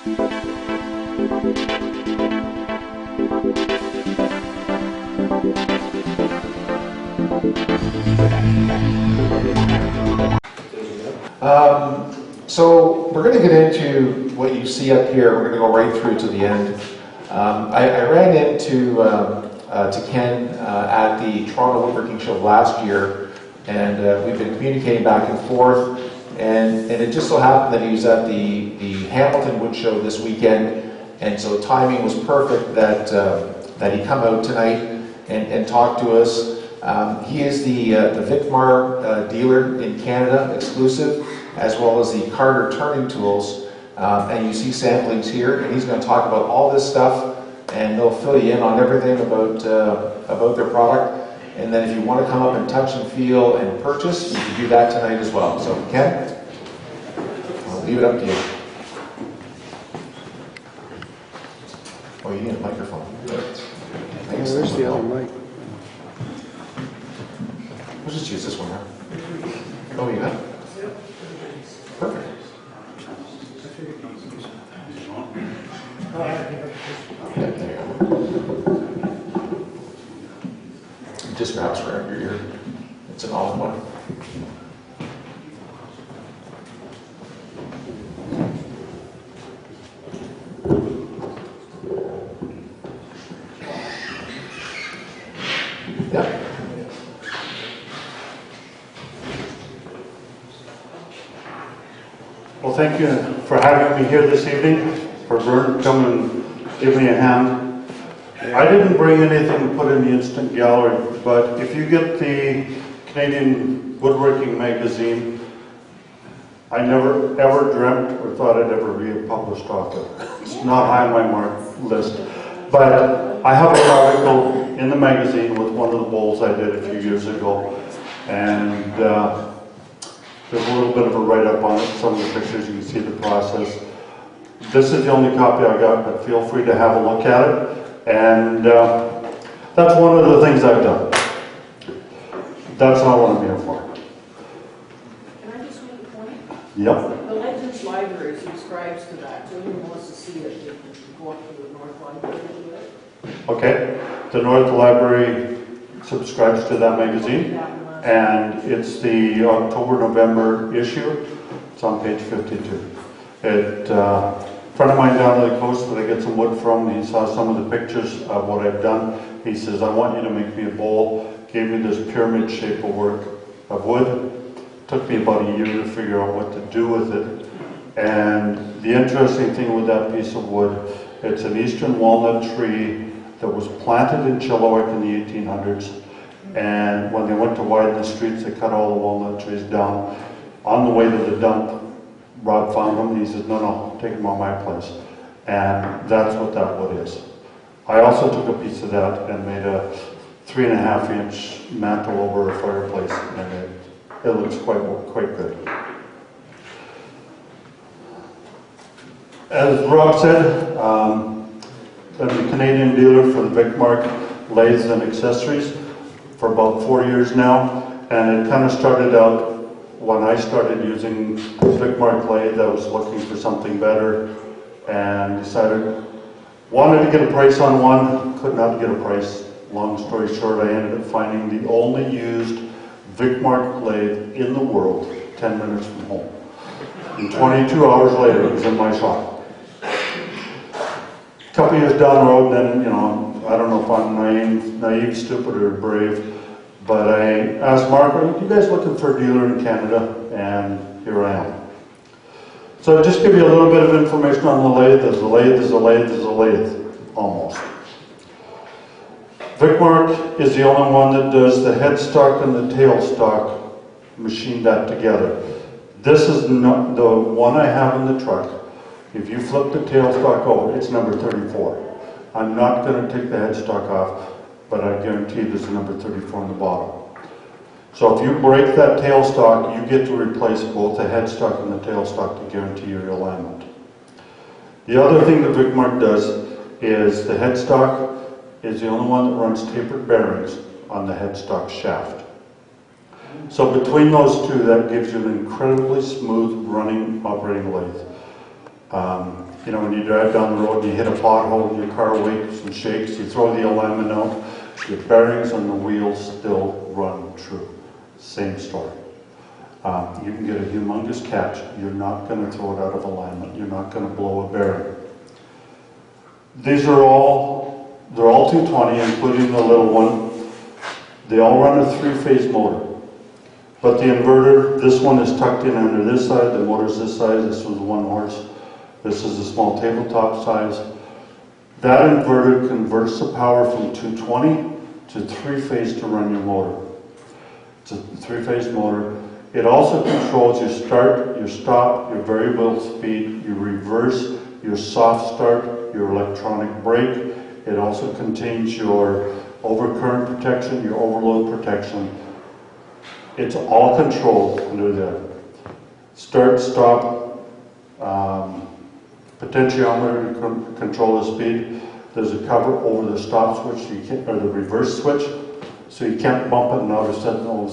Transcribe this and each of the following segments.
So we're going to get into what you see up here. We're going to go right through to the end. I ran into to Ken at the Toronto Woodworking Show last year, and we've been communicating back and forth. And it just so happened that he was at the Hamilton Wood Show this weekend, and so timing was perfect that he come out tonight and talk to us. He is the Vic Mark dealer in Canada, exclusive, as well as the Carter turning tools. And you see samplings here, and he's going to talk about all this stuff, and they'll fill you in on everything about their product. And then if you want to come up and touch and feel and purchase, you can do that tonight as well. So Ken, I'll leave it up to you. Oh, you need a microphone. Where's the other mic? We'll just use this one, huh? Oh, you have? Perfect. Yeah, there you go. It just wraps around your ear. It's an all-in-one. Yeah. Well, thank you for having me here this evening, for Vern coming and give me a hand. I didn't bring anything to put in the instant gallery, but if you get the Canadian Woodworking magazine, I never ever dreamt or thought I'd ever be a published author. It's not high on my list. But I have an article in the magazine with one of the bowls I did a few years ago, and there's a little bit of a write-up on it. Some of the pictures, you can see the process. This is the only copy I got, but feel free to have a look at it. And that's one of the things I've done. That's not what I'm here for. Can I just make a point? Yep. The Legends Library subscribes to that, so anyone wants to see it, they can go up to the North Library and do it. Okay. The North Library subscribes to that magazine, and it's the October-November issue. It's on page 52. A friend of mine down on the coast that I get some wood from, he saw some of the pictures of what I've done. He says, I want you to make me a bowl. Gave me this pyramid shape of work of wood. Took me about a year to figure out what to do with it. And the interesting thing with that piece of wood, it's an eastern walnut tree that was planted in Chilliwack in the 1800s. And when they went to widen the streets, they cut all the walnut trees down. On the way to the dump, Rob found them, and he said, no, take them on my place. And that's what that wood is. I also took a piece of that and made a 3.5-inch mantle over a fireplace, and it looks quite good. As Rob said, I'm a Canadian dealer for the Vic Mark lathes and accessories for about 4 years now, and it kind of started out when I started using Vic Mark lathe. I was looking for something better and wanted to get a price on one, could not get a price. Long story short, I ended up finding the only used Vic Mark lathe in the world 10 minutes from home. And 22 hours later, it was in my shop. A couple years down the road, then, I don't know if I'm naive, stupid, or brave, but I asked Mark, are you guys looking for a dealer in Canada? And here I am. So just give you a little bit of information on the lathe. There's a lathe, there's a lathe, there's a lathe, almost. Vic Mark is the only one that does the headstock and the tailstock, machine that together. This is not the one I have in the truck. If you flip the tailstock over, it's number 34. I'm not going to take the headstock off, but I guarantee there's a number 34 on the bottom. So if you break that tailstock, you get to replace both the headstock and the tailstock to guarantee your alignment. The other thing that Vic Mark does is the headstock is the only one that runs tapered bearings on the headstock shaft. So between those two, that gives you an incredibly smooth running operating lathe. You know, when you drive down the road, you hit a pothole, your car wakes and shakes, you throw the alignment out, your bearings on the wheels still run true. Same story. You can get a humongous catch. You're not going to throw it out of alignment. You're not going to blow a bearing. These are all, they're all 220, including the little one. They all run a 3-phase motor. But the inverter, this one is tucked in under this side, the motor's this size, this was 1 horse. This is a small tabletop size. That inverter converts the power from 220 to 3-phase to run your motor. It's a 3-phase motor. It also controls your start, your stop, your variable speed, your reverse, your soft start, your electronic brake. It also contains your overcurrent protection, your overload protection. It's all controlled under there. Start, stop, potentiometer to control the speed. There's a cover over the stop switch, or the reverse switch, so you can't bump it and all of a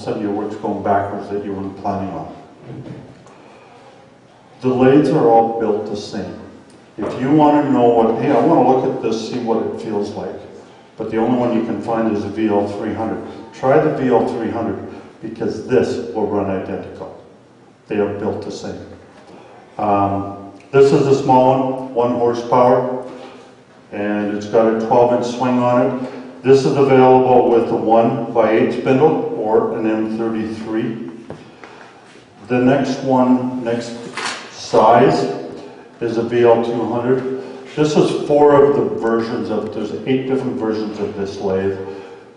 sudden your work's going backwards that you weren't planning on. The lathes are all built the same. If you want to know what, hey, I want to look at this, see what it feels like, but the only one you can find is the VL300. Try the VL300 because this will run identical. They are built the same. This is the small one, 1 horsepower, and it's got a 12-inch swing on it. This is available with a 1x8 spindle or an M33. The next size is a VL200. This is 4 of the versions of, there's 8 different versions of this lathe.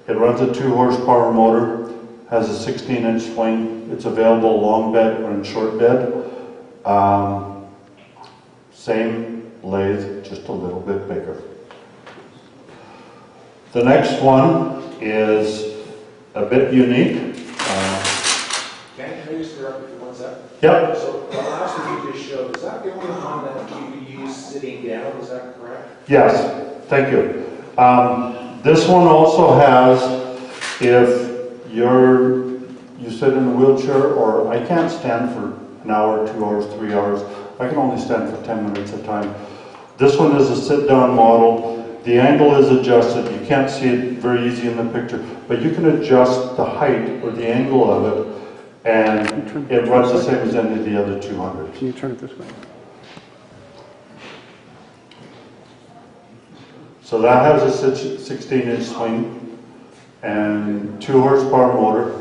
It runs a 2 horsepower motor, has a 16-inch swing. It's available long bed or in short bed. Same lathe, just a little bit bigger. The next one is a bit unique. Can I just interrupt you for 1 second? Yep. So the last one you just showed, is that the only one that you use sitting down, is that correct? Yes, thank you. This one also has, if you sit in a wheelchair, or I can't stand for an hour, 2 hours, 3 hours. I can only stand for 10 minutes at a time. This one is a sit-down model. The angle is adjusted. You can't see it very easy in the picture, but you can adjust the height or the angle of it, and it runs the same as any of the other 200. Can you turn it this way? So that has a 16-inch swing and 2 horsepower motor.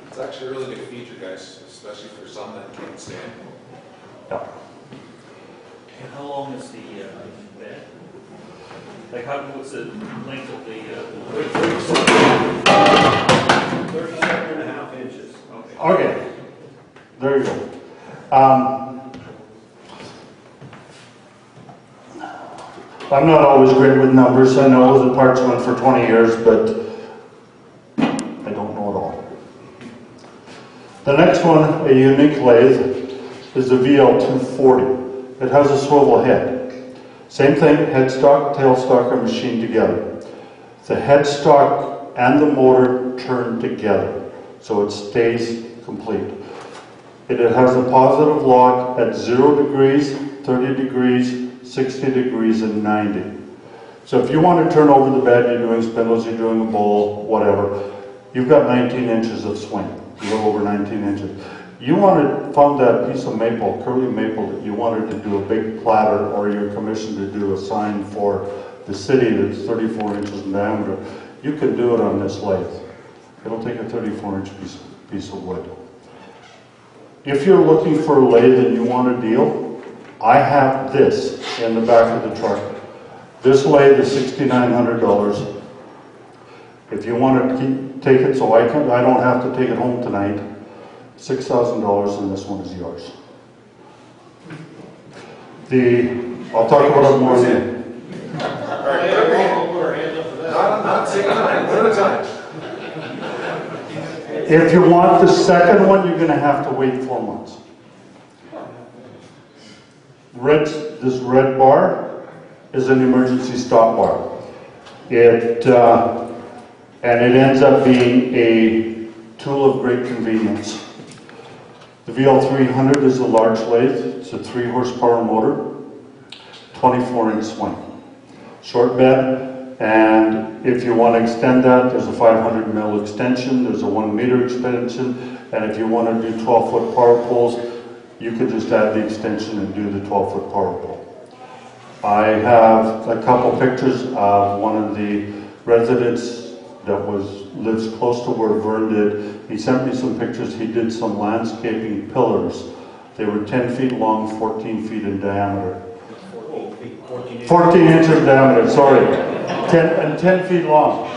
It's actually a really good feature, guys, especially for some that can't stand. Yeah. And how long is the bed? Like, what's the length of the? 37.5 inches. Okay. Okay, there you go. I'm not always great with numbers. I know the parts went for 20 years, but I don't know it all. The next one, a unique lathe, is the VL240. It has a swivel head. Same thing, headstock, tailstock are machined together. The headstock and the motor turn together, so it stays complete. It has a positive lock at 0 degrees, 30 degrees, 60 degrees, and 90. So if you want to turn over the bed, you're doing spindles, you're doing a bowl, whatever, you've got 19 inches of swing, a little over 19 inches. You found that piece of maple, curly maple, that you wanted to do a big platter, or you're commissioned to do a sign for the city that's 34 inches in diameter, you can do it on this lathe. It'll take a 34-inch piece of wood. If you're looking for a lathe and you want a deal, I have this in the back of the truck. This lathe is $6,900. If you want to take it so I don't have to take it home tonight, $6,000, and this one is yours. I'll talk about it more then. Not taking time, one at a time. If you want the second one, you're going to have to wait 4 months. This red bar is an emergency stop bar. And it ends up being a tool of great convenience. The VL300 is a large lathe. It's a 3 horsepower motor, 24-inch swing. Short bed, and if you want to extend that, there's a 500 mil extension, there's a 1 meter extension, and if you want to do 12-foot power poles, you could just add the extension and do the 12-foot power pole. I have a couple pictures of one of the residents that lives close to where Vern did. He sent me some pictures. He did some landscaping pillars. They were 10 feet long, 14 feet in diameter. 14 inches in diameter, sorry. 10 feet long.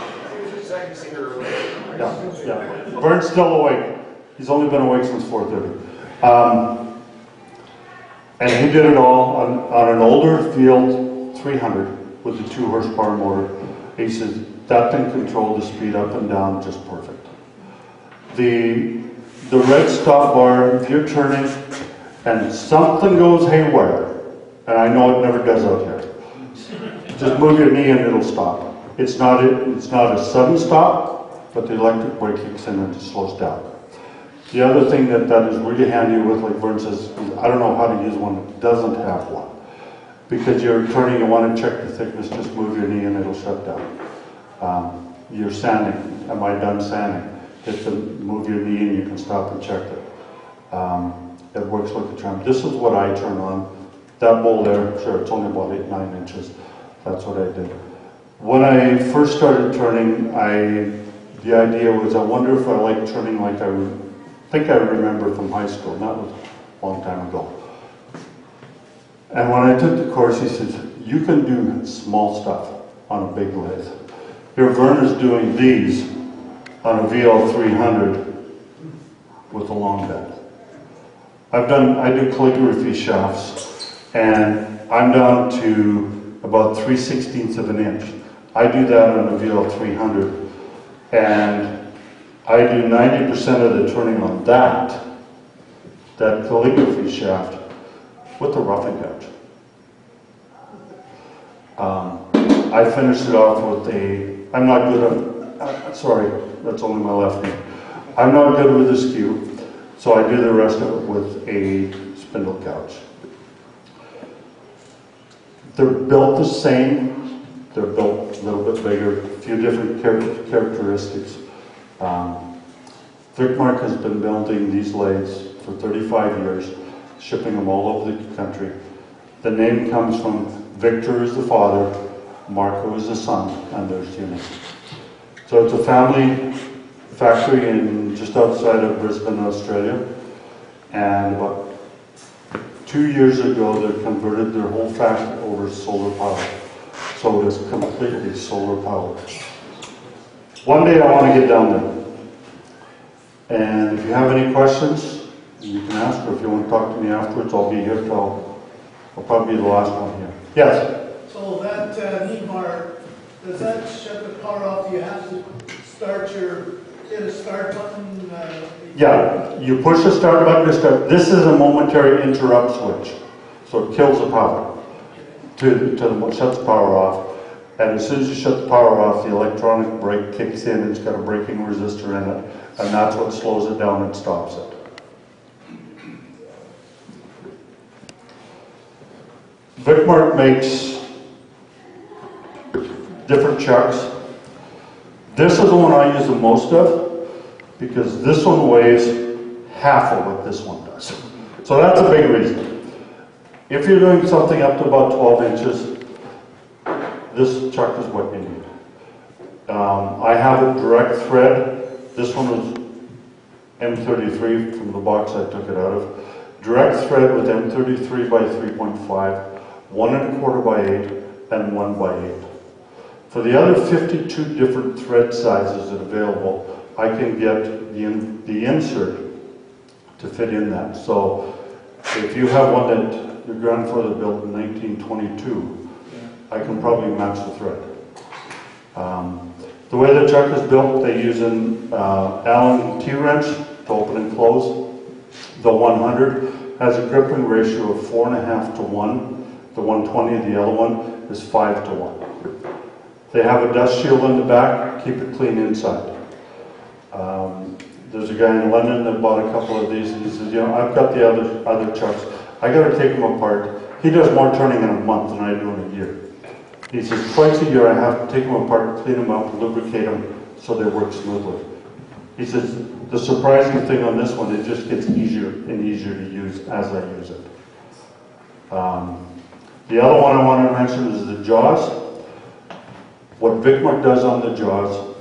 Yeah. Vern's still awake. He's only been awake since 4:30. And he did it all on an older Field 300 with the 2 horsepower motor. He says that thing controlled the speed up and down just perfect. The red stop bar, if you're turning and something goes haywire, and I know it never does out here, just move your knee and it'll stop. It's not a sudden stop, but the electric brake kicks in and it slows down. The other thing that is really handy with, like Vern says, is I don't know how to use one that doesn't have one. Because you're turning, you want to check the thickness, just move your knee and it'll shut down. You're sanding, am I done sanding? Move your knee and you can stop and check it. It works like a charm. This is what I turn on. That bowl there, sure, it's only about 8-9 inches. That's what I did. When I first started turning, the idea was I wonder if I like turning like I think I remember from high school. That was a long time ago. And when I took the course, he said, you can do small stuff on a big lathe. Here, Vern is doing these on a VL300 with a long bed. I do calligraphy shafts, and I'm down to about 3/16 of an inch. I do that on a VL300, and I do 90% of the turning on that calligraphy shaft with a roughing gouge. I finished it off with I'm not good at, sorry, that's only my left knee. I'm not good with a skew, so I do the rest of it with a spindle gouge. They're built the same, they're built a little bit bigger, a few different characteristics. Vic Mark has been building these lathes for 35 years, shipping them all over the country. The name comes from Victor is the father, Marco is the son, and there's your name. So it's a family factory just outside of Brisbane, Australia. And about 2 years ago, they converted their whole factory over to solar power. So it is completely solar powered. One day I want to get down there. And if you have any questions, you can ask, or if you want to talk to me afterwards, I'll be here till, I'll probably be the last one here. Yes? So that knee bar, does that shut the power off? Do you have to hit a start button? Yeah, you push the start button to start. This is a momentary interrupt switch. So it kills the power. Shuts the power off. And as soon as you shut the power off, the electronic brake kicks in, and it's got a braking resistor in it, and that's what slows it down and stops it. Vic Mark makes different chucks. This is the one I use the most of, because this one weighs half of what this one does. So that's a big reason. If you're doing something up to about 12 inches, this chuck is what you need. I have a direct thread. This one was M33 from the box I took it out of. Direct thread with M33 by 3.5, 1 1/4 by 8, and 1 by 8. For the other 52 different thread sizes that are available, I can get the insert to fit in that. So if you have one that your grandfather built in 1922, I can probably match the thread. The way the chuck is built, they use an Allen T-wrench to open and close. The 100 has a gripping ratio of 4.5 to 1. The 120, the other one, is 5 to 1. They have a dust shield in the back, keep it clean inside. there's a guy in London that bought a couple of these, and he says, you know, I've got the other chucks. I gotta take them apart. He does more turning in a month than I do in a year. He says, twice a year I have to take them apart, clean them up, lubricate them so they work smoothly. He says, the surprising thing on this one, it just gets easier and easier to use as I use it. The other one I wanted to mention is the jaws. What Vic Mark does on the jaws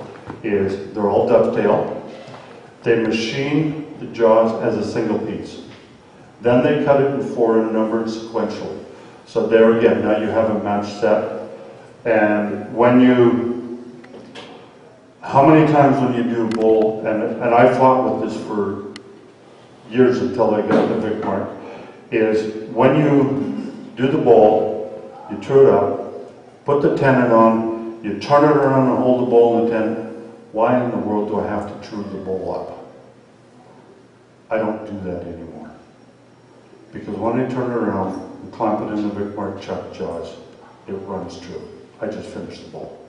is they're all dovetail. They machine the jaws as a single piece. Then they cut it in 4 and number it sequentially. So there again, now you have a matched set. And when you, how many times when you do a bowl, and I fought with this for years until I got the Vic Mark, is when you do the bowl, you true it up, put the tenon on, you turn it around and hold the bowl in the tenon. Why in the world do I have to true the bowl up? I don't do that anymore. Because when I turn it around and clamp it in the Vic Mark chuck jaws, it runs true. I just finish the bowl.